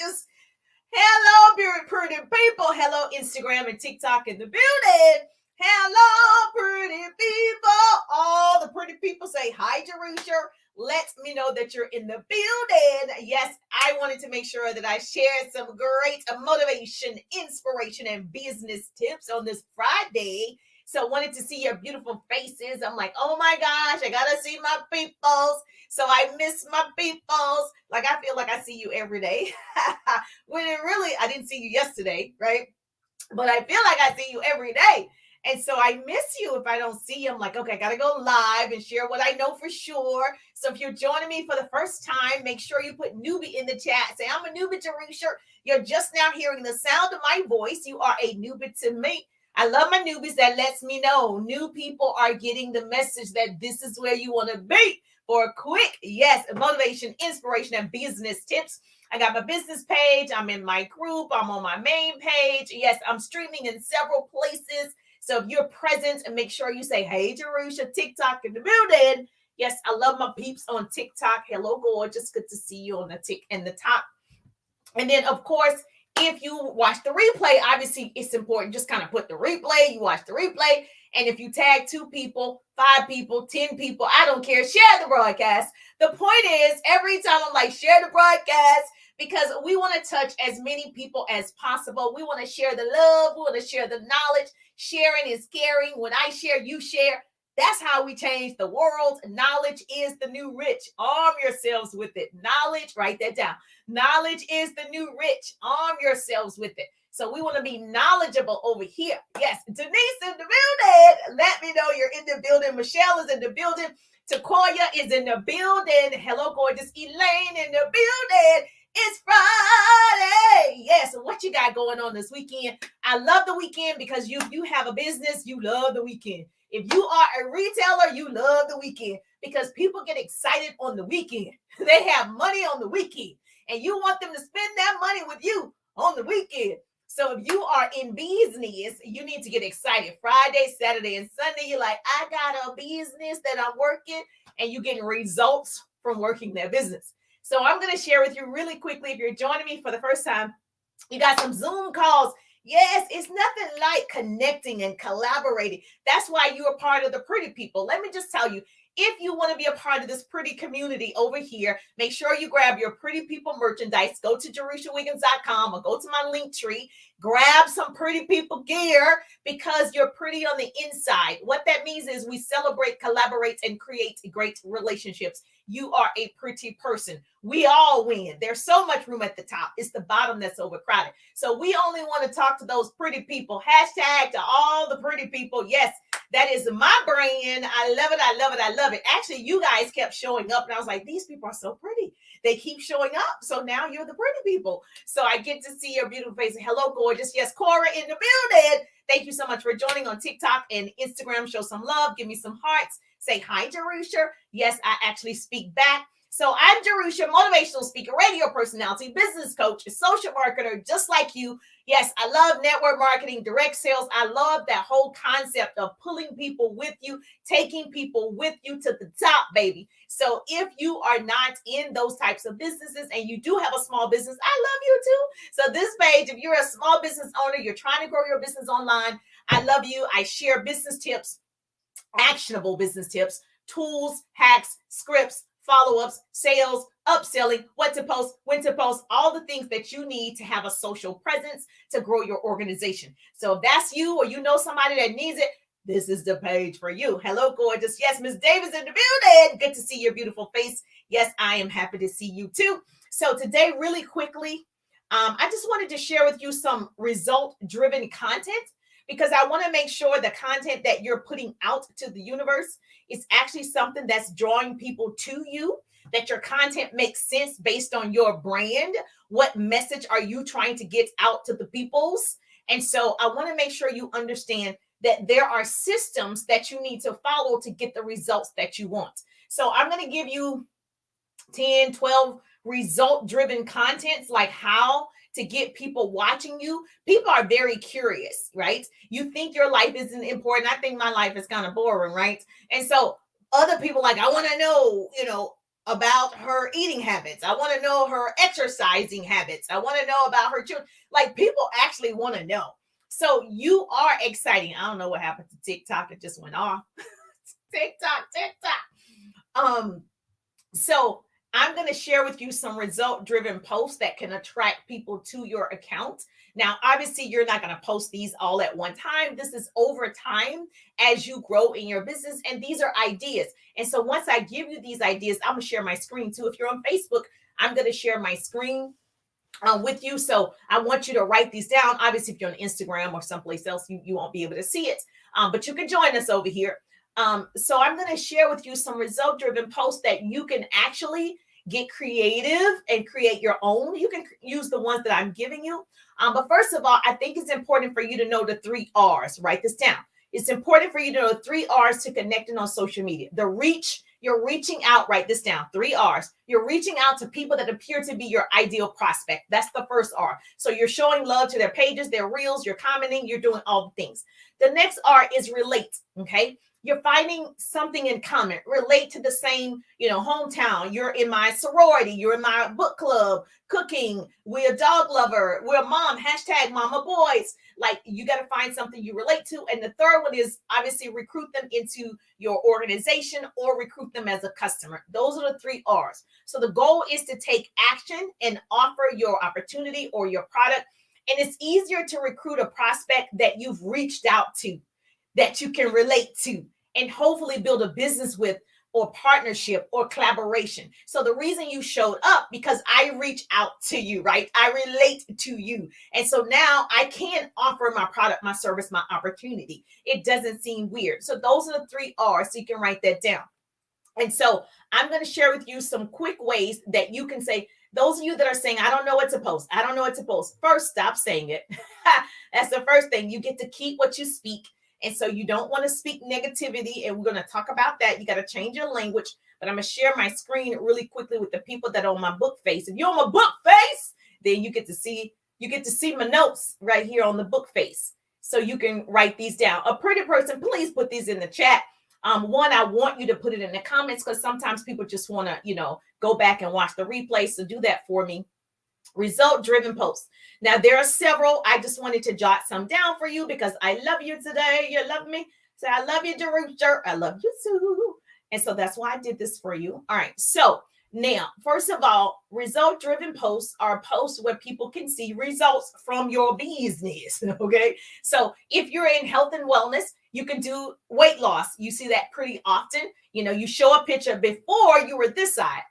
gorgeous. Hello, pretty people. Hello, Instagram and TikTok in the building. Hello, pretty people. All the pretty people say hi, Jerusha. Let me know that you're in the building. Yes, I wanted to make sure that I shared some great motivation, inspiration, and business tips on this Friday. So wanted to see your beautiful faces. I'm like, oh my gosh, I gotta see my peoples. So I miss my peoples. Like I feel like I see you every day. When it really, I didn't see you yesterday, right? But I feel like I see you every day. And so I miss you if I don't see you. I'm like, okay, I got to go live and share what I know for sure. So if you're joining me for the first time, make sure you put newbie in the chat. Say, I'm a newbie to Jerusha. You're just now hearing the sound of my voice. You are a newbie to me. I love my newbies. That lets me know new people are getting the message that this is where you want to be for a quick, yes, motivation, inspiration, and business tips. I got my business page. I'm in my group. I'm on my main page. Yes, I'm streaming in several places. So if you're present, and make sure you say, hey, Jerusha, TikTok in the building. Yes, I love my peeps on TikTok. Hello, gorgeous. Good to see you on the tick in the top. And then, of course, if you watch the replay, obviously it's important. Just kind of put the replay. You watch the replay. And if you tag 2 people, 5 people, 10 people, I don't care. Share the broadcast. The point is, every time I'm like, share the broadcast, because we want to touch as many people as possible. We want to share the love. We want to share the knowledge. Sharing is caring. When I share, you share. That's how we change the world. Knowledge is the new rich. Arm yourselves with it. Knowledge, write that down. Knowledge is the new rich. Arm yourselves with it. So we want to be knowledgeable over here. Yes, Denise in the building. Let me know you're in the building. Michelle is in the building. Takoya is in the building. Hello, gorgeous Elaine in the building. It's Friday. Yes, what you got going on this weekend? I love the weekend because you have a business. You love the weekend. If you are a retailer, you love the weekend because people get excited on the weekend. They have money on the weekend and you want them to spend that money with you on the weekend. So if you are in business, you need to get excited. Friday, Saturday, and Sunday, you're like, I got a business that I'm working, and you're getting results from working that business. So I'm going to share with you really quickly. If you're joining me for the first time, you got some Zoom calls. Yes, it's nothing like connecting and collaborating. That's why you're a part of the pretty people. Let me just tell you, if you want to be a part of this pretty community over here, make sure you grab your pretty people merchandise. Go to JerushaWiggins.com or go to my link tree. Grab some pretty people gear because you're pretty on the inside. What that means is we celebrate, collaborate, and create great relationships. You are a pretty person. We all win. There's so much room at the top. It's the bottom that's overcrowded. So we only want to talk to those pretty people. Hashtag to all the pretty people. Yes, that is my brand. I love it. I love it. I love it. Actually, you guys kept showing up and I was like, these people are so pretty. They keep showing up. So now you're the pretty people. So I get to see your beautiful face. Hello, gorgeous. Yes, Cora in the building. Thank you so much for joining on TikTok and Instagram. Show some love. Give me some hearts. Say hi, Jerusha. Yes, I actually speak back. So I'm Jerusha, motivational speaker, radio personality, business coach, social marketer, just like you. Yes, I love network marketing, direct sales. I love that whole concept of pulling people with you, taking people with you to the top, baby. So if you are not in those types of businesses and you do have a small business, I love you too. So this page, if you're a small business owner, you're trying to grow your business online, I love you. I share business tips, actionable business tips, tools, hacks, scripts, follow-ups, sales, upselling, what to post, when to post, all the things that you need to have a social presence to grow your organization. So if that's you or you know somebody that needs it, this is the page for you. Hello, gorgeous. Yes, Miss Davis in the building. Good to see your beautiful face. Yes, I am happy to see you too. So today, really quickly, I just wanted to share with you some result-driven content because I want to make sure the content that you're putting out to the universe is actually something that's drawing people to you, that your content makes sense based on your brand. What message are you trying to get out to the peoples? And so I want to make sure you understand that there are systems that you need to follow to get the results that you want. So I'm going to give you 10, 12 result-driven contents, like how to get people watching you. People are very curious, right? You think your life isn't important. I think my life is kind of boring, right? And so other people like, I want to know, about her eating habits. I want to know her exercising habits. I want to know about her children. Like, people actually want to know. So you are exciting. I don't know what happened to TikTok. It just went off. TikTok. Um, so I'm going to share with you some result driven posts that can attract people to your account. Now, obviously, you're not going to post these all at one time. This is over time as you grow in your business. And these are ideas. And so once I give you these ideas, I'm going to share my screen too. If you're on Facebook, I'm going to share my screen with you. So I want you to write these down. Obviously, if you're on Instagram or someplace else, you won't be able to see it. But you can join us over here. So I'm going to share with you some result driven posts that you can actually get creative and create your own. You can use the ones that I'm giving you. But first of all, I think it's important for you to know the 3 R's. Write this down. It's important for you to know 3 R's to connecting on social media. The reach, you're reaching out, write this down, 3 R's. You're reaching out to people that appear to be your ideal prospect. That's the first R. So you're showing love to their pages, their reels, you're commenting, you're doing all the things. The next R is relate, okay? You're finding something in common, relate to the same, hometown. You're in my sorority, you're in my book club, cooking, we're a dog lover, we're a mom, hashtag mama boys. Like, you got to find something you relate to. And the third one is obviously recruit them into your organization or recruit them as a customer. Those are the 3 R's. So the goal is to take action and offer your opportunity or your product. And it's easier to recruit a prospect that you've reached out to, that you can relate to, and hopefully build a business with, or partnership or collaboration. So the reason you showed up, because I reach out to you, right? I relate to you. And so now I can offer my product, my service, my opportunity. It doesn't seem weird. So those are the 3 R's. So you can write that down. And so I'm going to share with you some quick ways that you can say, those of you that are saying, I don't know what to post. I don't know what to post. First, stop saying it. That's the first thing. You get to keep what you speak. And so you don't want to speak negativity. And we're going to talk about that. You got to change your language. But I'm going to share my screen really quickly with the people that are on my book face. If you're on my book face, then you get to see my notes right here on the book face. So you can write these down. A pretty person, please put these in the chat. One, I want you to put it in the comments, because sometimes people just want to, go back and watch the replay. So do that for me. Result driven posts. Now, there are several. I just wanted to jot some down for you because I love you today. You love me. So I love you, Jerusha. I love you too. And so that's why I did this for you. All right. So now, first of all, result driven posts are posts where people can see results from your business. Okay. So if you're in health and wellness, you can do weight loss. You see that pretty often. You show a picture before you were this size.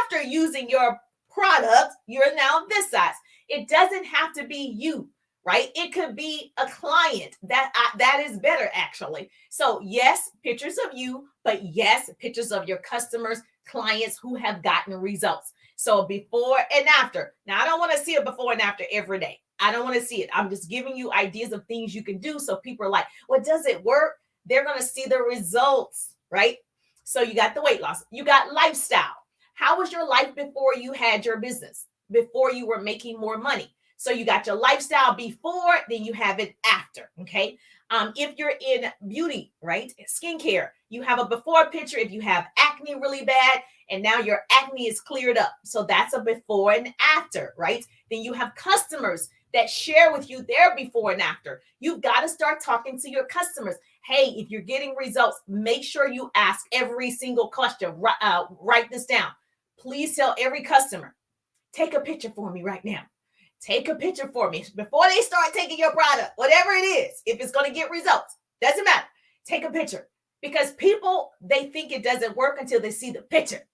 After using your product, you're now this size. It doesn't have to be you, right? It could be a client. That is better, actually. So yes, pictures of you, but yes, pictures of your customers, clients who have gotten results. So before and after. Now, I don't want to see a before and after every day. I don't want to see it. I'm just giving you ideas of things you can do. So people are like, well, does it work? They're going to see the results, right? So you got the weight loss. You got lifestyle. How was your life before you had your business, before you were making more money? So you got your lifestyle before, then you have it after, okay? If you're in beauty, right, skincare, you have a before picture. If you have acne really bad and now your acne is cleared up, so that's a before and after, right? Then you have customers that share with you their before and after. You've got to start talking to your customers. Hey, if you're getting results, make sure you ask every single question. Write this down. Please tell every customer, take a picture for me right now. Take a picture for me before they start taking your product, whatever it is. If it's going to get results, doesn't matter. Take a picture, because people, they think it doesn't work until they see the picture.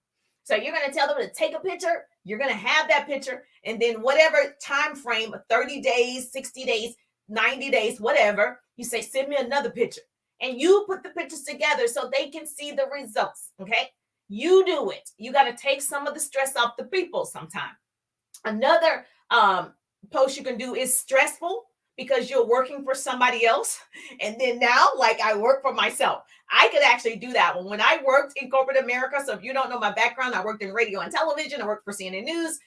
So you're going to tell them to take a picture. You're going to have that picture. And then whatever time frame, 30 days, 60 days, 90 days, whatever, you say, send me another picture. And you put the pictures together so they can see the results. Okay. You do it. You got to take some of the stress off the people sometime. Another post you can do is stressful, because you're working for somebody else. And then now, like, I work for myself. I could actually do that one. When I worked in corporate America, so if you don't know my background, I worked in radio and television. I worked for CNN News.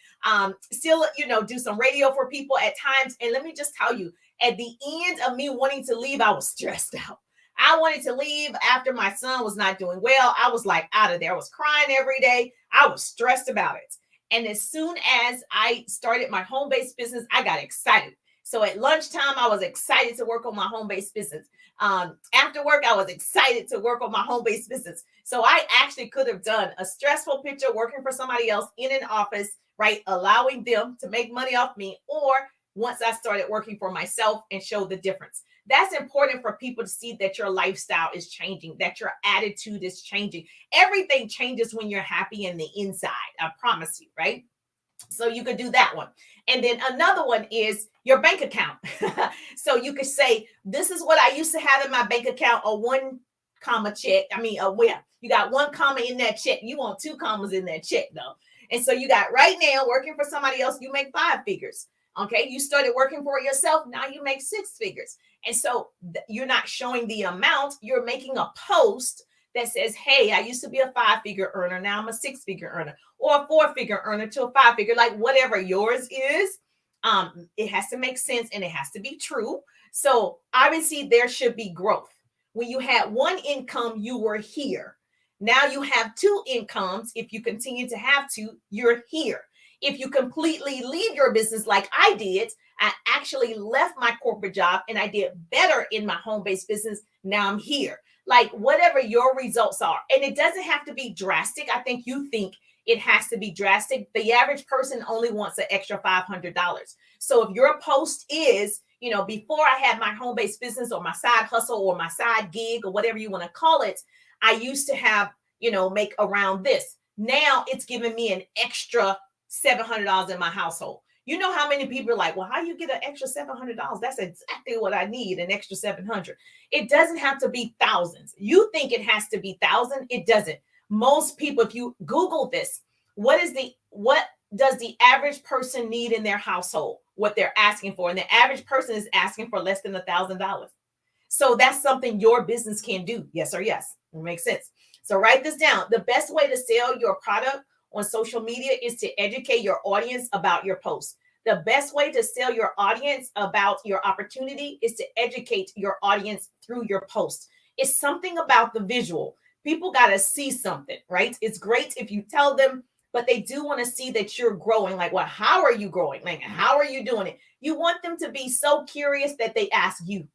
Still, do some radio for people at times. And let me just tell you, at the end of me wanting to leave, I was stressed out. I wanted to leave after my son was not doing well. I was like out of there. I was crying every day. I was stressed about it. And as soon as I started my home-based business, I got excited. So at lunchtime, I was excited to work on my home-based business. After work, I was excited to work on my home-based business. So I actually could have done a stressful picture working for somebody else in an office, right? Allowing them to make money off me, or once I started working for myself and show the difference. That's important for people to see that your lifestyle is changing, that your attitude is changing. Everything changes when you're happy in the inside. I promise you, right? So you could do that one. And then another one is your bank account. So you could say, this is what I used to have in my bank account, a 1 comma check. You got 1 comma in that check. You want 2 commas in that check though. And so you got right now working for somebody else, you make 5 figures. Okay. You started working for yourself. Now you make 6 figures. And so you're not showing the amount, you're making a post that says, hey, I used to be a 5-figure earner. Now I'm a 6-figure earner, or a 4-figure earner to a 5-figure, like whatever yours is. It has to make sense and it has to be true. So obviously there should be growth. When you had 1 income, you were here. Now you have 2 incomes. If you continue to have 2, you're here. If you completely leave your business like I did, I actually left my corporate job and I did better in my home-based business. Now I'm here. Like whatever your results are. And it doesn't have to be drastic. I think you think it has to be drastic. The average person only wants an extra $500. So if your post is, before I had my home-based business or my side hustle or my side gig or whatever you want to call it, I used to have, make around this. Now it's giving me an extra $700 in my household. You know how many people are like, well, how you get an extra $700? That's exactly what I need, an extra 700. It doesn't have to be thousands. You think it has to be thousands. It doesn't. Most people, if you Google this, what does the average person need in their household? What they're asking for. And the average person is asking for less than $1,000. So that's something your business can do. Yes or yes. It makes sense. So write this down. The best way to sell your product on social media is to educate your audience about your post. The best way to sell your audience about your opportunity is to educate your audience through your post. It's something about the visual. People got to see something, right? It's great if you tell them, but they do want to see that you're growing. Like, well, how are you growing? Like, how are you doing it? You want them to be so curious that they ask you.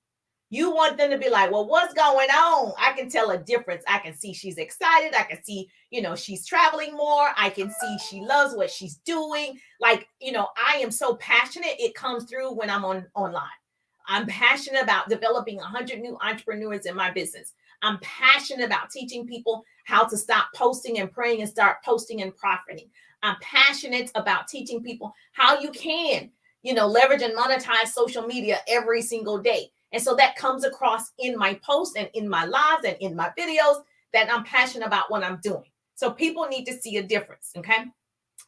You want them to be like, well, what's going on? I can tell a difference. I can see she's excited. I can see, she's traveling more. I can see she loves what she's doing. Like, I am so passionate. It comes through when I'm online. I'm passionate about developing 100 new entrepreneurs in my business. I'm passionate about teaching people how to stop posting and praying and start posting and profiting. I'm passionate about teaching people how you can, leverage and monetize social media every single day. And so that comes across in my posts and in my lives and in my videos that I'm passionate about what I'm doing. So people need to see a difference. Okay.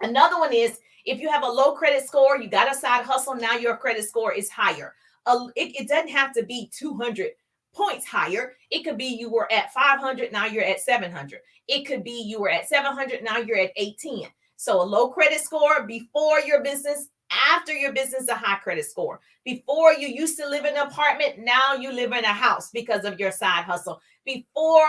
Another one is if you have a low credit score, you got a side hustle. Now your credit score is higher. It doesn't have to be 200 points higher. It could be you were at 500. Now you're at 700. It could be you were at 700. Now you're at 18. So a low credit score before your business, after your business, a high credit score. Before you used to live in an apartment, now you live in a house because of your side hustle. Before,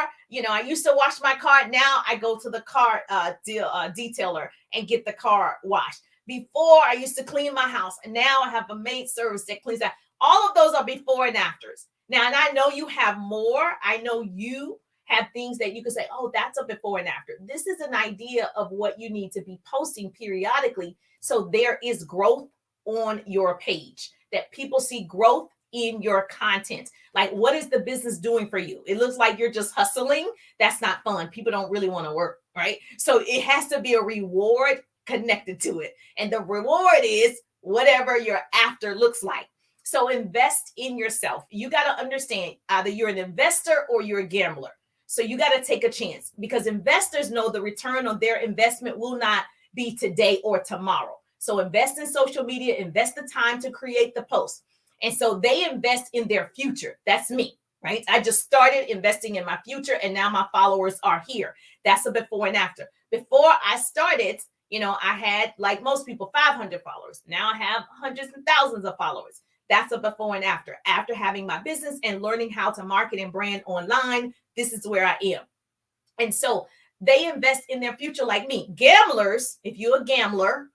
I used to wash my car. Now I go to the car detailer and get the car washed. Before I used to clean my house, and now I have a maid service that cleans that. All of those are before and afters. Now, and I know you have more. I know you have things that you can say, oh, that's a before and after. This is an idea of what you need to be posting periodically. So there is growth on your page, that people see growth in your content. Like, what is the business doing for you? It looks like you're just hustling. That's not fun. People don't really want to work, right? So it has to be a reward connected to it. And the reward is whatever your after looks like. So invest in yourself. You got to understand either you're an investor or you're a gambler. So you got to take a chance, because investors know the return on their investment will not be today or tomorrow. So invest in social media, invest the time to create the post. And so they invest in their future. That's me, right? I just started investing in my future and now my followers are here. That's a before and after. Before I started, I had, like most people, 500 followers. Now I have hundreds and thousands of followers. That's a before and after. After having my business and learning how to market and brand online, this is where I am. And so they invest in their future like me. Gamblers, if you're a gambler,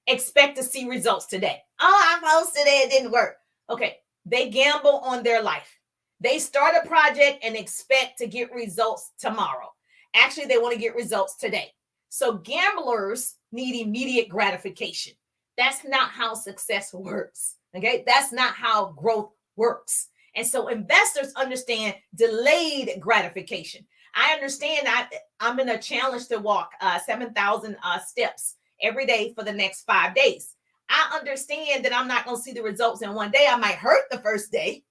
expect to see results today. Oh, I posted it didn't work. Okay, they gamble on their life. They start a project and expect to get results tomorrow. Actually, they want to get results today. So gamblers need immediate gratification. That's not how success works. Okay, that's not how growth works. And so investors understand delayed gratification. I understand I'm in a challenge to walk 7,000 steps every day for the next 5 days. I understand that I'm not going to see the results in one day. I might hurt the first day,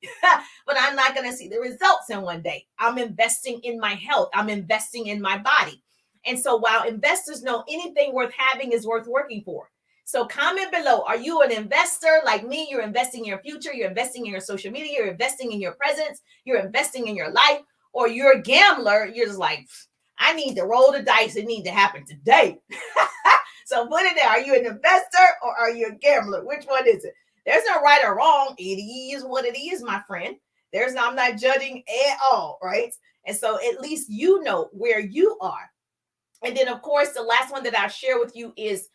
but I'm not going to see the results in one day. I'm investing in my health. I'm investing in my body. And so while investors know anything worth having is worth working for. So comment below, are you an investor like me? You're investing in your future. You're investing in your social media. You're investing in your presence. You're investing in your life. Or you're a gambler. You're just like, I need to roll the dice. It needs to happen today. So put it there. Are you an investor or are you a gambler? Which one is it? There's no right or wrong. It is what it is, my friend. I'm not judging at all, right? And so at least you know where you are. And then, of course, the last one that I'll share with you is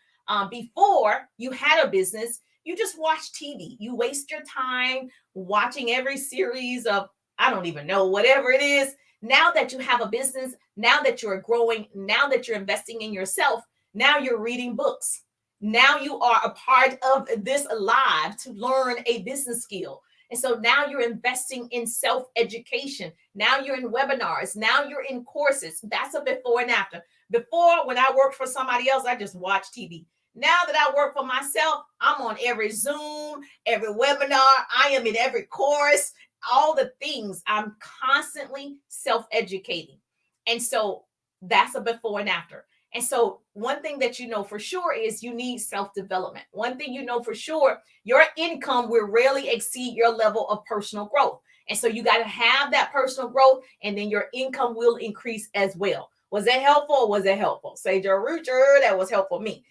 before you had a business, you just watch TV. You waste your time watching every series of, I don't even know, whatever it is. Now that you have a business, now that you're growing, now that you're investing in yourself, now you're reading books. Now you are a part of this live to learn a business skill. And so now you're investing in self-education. Now you're in webinars. Now you're in courses. That's a before and after. Before, when I worked for somebody else, I just watched TV. Now that I work for myself, I'm on every Zoom, every webinar. I am in every course, all the things. I'm constantly self-educating. And so that's a before and after. And so one thing that you know for sure is you need self-development. One thing you know for sure, your income will rarely exceed your level of personal growth. And so you got to have that personal growth, and then your income will increase as well. Was that helpful? Was that helpful? Say, Richard, that was helpful me.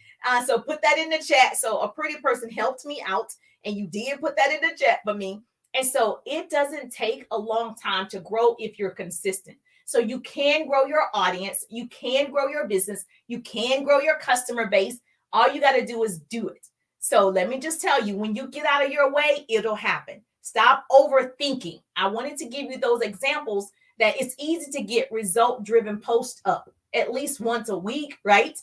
So put that in the chat. So a pretty person helped me out, and you did put that in the chat for me. And so it doesn't take a long time to grow if you're consistent. So you can grow your audience, you can grow your business, you can grow your customer base. All you got to do is do it. So let me just tell you, when you get out of your way, it'll happen. Stop overthinking. I wanted to give you those examples that it's easy to get result-driven posts up at least once a week, right?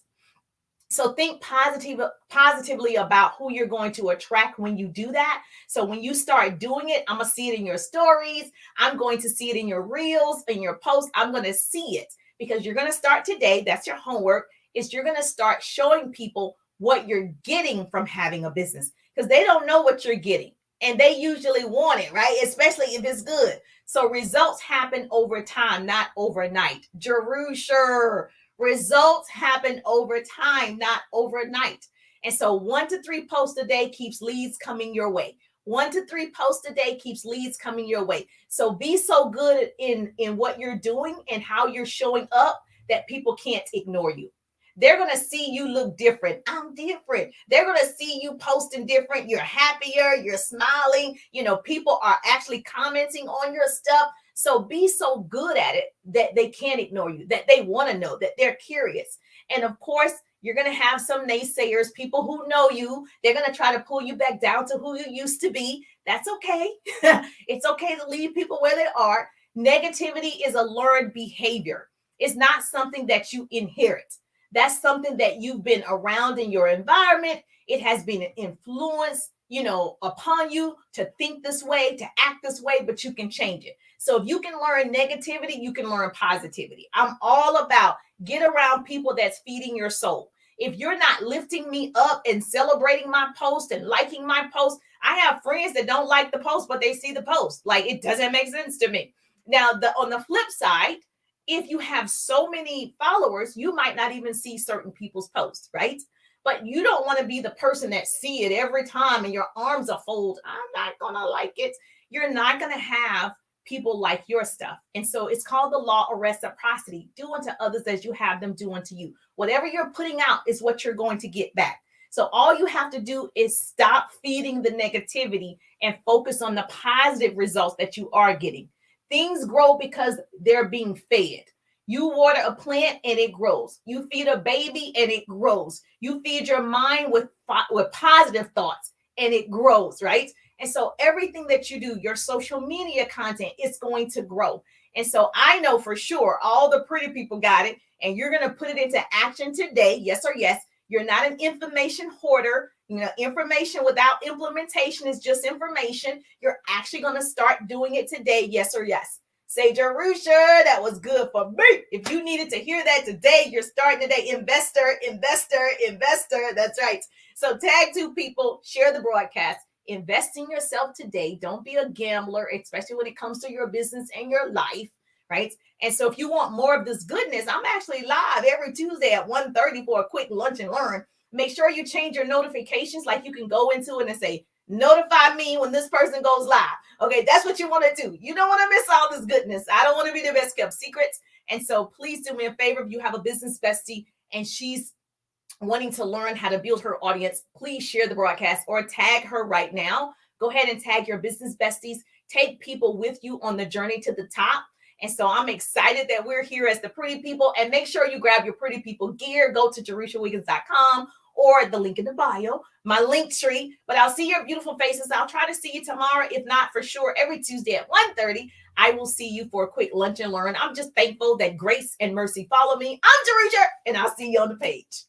So think positively about who you're going to attract when you do that. So when you start doing it, I'm going to see it in your stories. I'm going to see it in your reels, in your posts. I'm going to see it because you're going to start today. That's your homework, is you're going to start showing people what you're getting from having a business, because they don't know what you're getting and they usually want it, right? Especially if it's good. So results happen over time, not overnight. Jerusha. Results happen over time, not overnight. And so 1 to 3 posts a day keeps leads coming your way. 1 to 3 posts a day keeps leads coming your way. So be so good in what you're doing and how you're showing up that people can't ignore you. They're going to see you look different. I'm different. They're going to see you posting different. You're happier. You're smiling. People are actually commenting on your stuff. So be so good at it that they can't ignore you, that they want to know, that they're curious. And of course, you're going to have some naysayers, people who know you. They're going to try to pull you back down to who you used to be. That's okay. It's okay to leave people where they are. Negativity is a learned behavior. It's not something that you inherit. That's something that you've been around in your environment. It has been an influence, upon you to think this way, to act this way, but you can change it. So if you can learn negativity, you can learn positivity. I'm all about get around people that's feeding your soul. If you're not lifting me up and celebrating my post and liking my post, I have friends that don't like the post, but they see the post. Like, it doesn't make sense to me. Now, on the flip side, if you have so many followers, you might not even see certain people's posts, right? But you don't want to be the person that see it every time and your arms are folded. I'm not going to like it. You're not going to have people like your stuff. And so it's called the law of reciprocity. Do unto others as you have them do unto you. Whatever you're putting out is what you're going to get back. So all you have to do is stop feeding the negativity and focus on the positive results that you are getting. Things grow because they're being fed. You water a plant and it grows. You feed a baby and it grows. You feed your mind with positive thoughts and it grows, right? And so everything that you do, your social media content, is going to grow. And so I know for sure all the pretty people got it, and you're going to put it into action today. Yes or yes. You're not an information hoarder. You know, information without implementation is just information. You're actually going to start doing it today. Yes or yes. Say, Jerusha, that was good for me. If you needed to hear that today, you're starting today. Investor, investor, investor. That's right. So tag 2 people, share the broadcast. Invest in yourself today. Don't be a gambler, especially when it comes to your business and your life, right? And so if you want more of this goodness, I'm actually live every Tuesday at 1:30 for a quick lunch and learn. Make sure you change your notifications. Like you can go into it and say, notify me when this person goes live. Okay, that's what you want to do. You don't want to miss all this goodness. I don't want to be the best kept secrets. And so please do me a favor. If you have a business bestie and she's wanting to learn how to build her audience, please share the broadcast or tag her right now. Go ahead and tag your business besties. Take people with you on the journey to the top. And so I'm excited that we're here as the Pretty People. And make sure you grab your Pretty People gear. Go to JerushaWiggins.com or the link in the bio, my link tree. But I'll see your beautiful faces. I'll try to see you tomorrow. If not, for sure, every Tuesday at 1:30, I will see you for a quick lunch and learn. I'm just thankful that grace and mercy follow me. I'm Jerusha, and I'll see you on the page.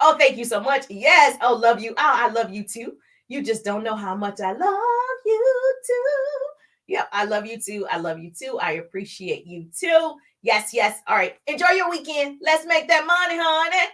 Oh, thank you so much. Yes. Oh, love you. Oh, I love you too. You just don't know how much I love you too. Yep, I love you too. I love you too. I appreciate you too. Yes, yes. All right. Enjoy your weekend. Let's make that money, honey.